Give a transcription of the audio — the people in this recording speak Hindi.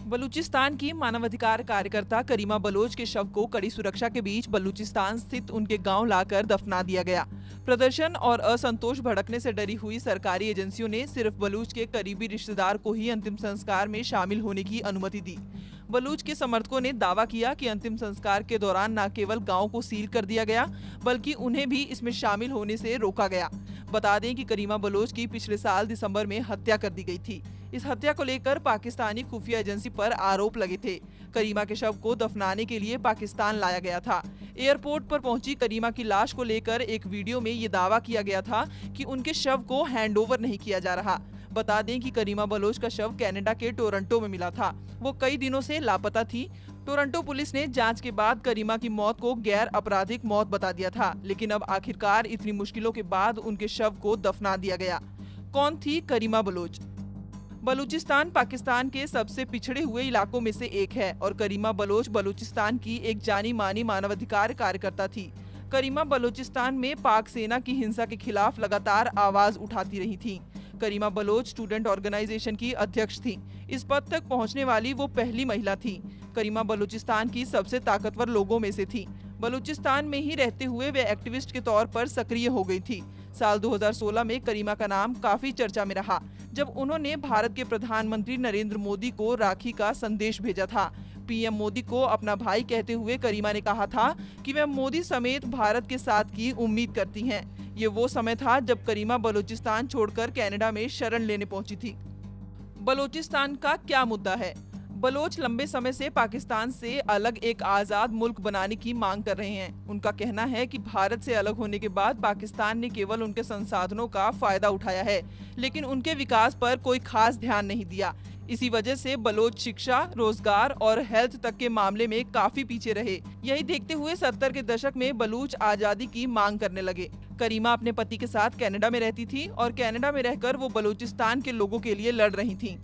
बलूचिस्तान की मानवाधिकार कार्यकर्ता करीमा बलोच के शव को कड़ी सुरक्षा के बीच बलूचिस्तान स्थित उनके गांव लाकर दफना दिया गया। प्रदर्शन और असंतोष भड़कने से डरी हुई सरकारी एजेंसियों ने सिर्फ बलूच के करीबी रिश्तेदार को ही अंतिम संस्कार में शामिल होने की अनुमति दी। बलूच के समर्थकों ने दावा किया कि अंतिम संस्कार के दौरान न केवल गांव को सील कर दिया गया, बल्कि उन्हें भी इसमें शामिल होने से रोका गया। बता दें कि करीमा बलोच की पिछले साल दिसंबर में हत्या कर दी गई थी। इस हत्या को लेकर पाकिस्तानी खुफिया एजेंसी पर आरोप लगे थे। करीमा के शव को दफनाने के लिए पाकिस्तान लाया गया था। एयरपोर्ट पर पहुंची करीमा की लाश को लेकर एक वीडियो में ये दावा किया गया था कि उनके शव को हैंडओवर नहीं किया जा रहा। बता दें कि करीमा बलोच का शव कनाडा के टोरंटो में मिला था। वो कई दिनों से लापता थी। टोरंटो पुलिस ने जांच के बाद करीमा की मौत को गैर आपराधिक मौत बता दिया था, लेकिन अब आखिरकार इतनी मुश्किलों के बाद उनके शव को दफना दिया गया। कौन थी करीमा बलोच? बलूचिस्तान पाकिस्तान के सबसे पिछड़े हुए इलाकों में से एक है और करीमा बलोच बलूचिस्तान की एक जानी मानी मानवाधिकार कार्यकर्ता थी। करीमा बलूचिस्तान में पाक सेना की हिंसा के खिलाफ लगातार आवाज उठाती रही थी। करीमा बलोच स्टूडेंट ऑर्गेनाइजेशन की अध्यक्ष थी। इस पद तक पहुंचने वाली वो पहली महिला थी। करीमा बलूचिस्तान की सबसे ताकतवर लोगों में से थी। बलूचिस्तान में ही रहते हुए वे एक्टिविस्ट के तौर पर सक्रिय हो गई थी। साल 2016 में करीमा का नाम काफी चर्चा में रहा, जब उन्होंने भारत के प्रधानमंत्री नरेंद्र मोदी को राखी का संदेश भेजा था। पीएम मोदी को अपना भाई कहते हुए करीमा ने कहा था कि वे मोदी समेत भारत के साथ की उम्मीद करती हैं। ये वो समय था जब करीमा बलूचिस्तान छोड़कर कनाडा में शरण लेने पहुंची थी। बलूचिस्तान का क्या मुद्दा है? बलोच लंबे समय से पाकिस्तान से अलग एक आज़ाद मुल्क बनाने की मांग कर रहे हैं। उनका कहना है कि भारत से अलग होने के बाद पाकिस्तान ने केवल उनके संसाधनों का फायदा उठाया है, लेकिन उनके विकास पर कोई खास ध्यान नहीं दिया। इसी वजह से बलोच शिक्षा, रोजगार और हेल्थ तक के मामले में काफी पीछे रहे। यही देखते हुए 70 के दशक में बलूच आजादी की मांग करने लगे। करीमा अपने पति के साथ कनाडा में रहती थी और कनाडा में रहकर वो बलूचिस्तान के लोगों के लिए लड़ रही थी।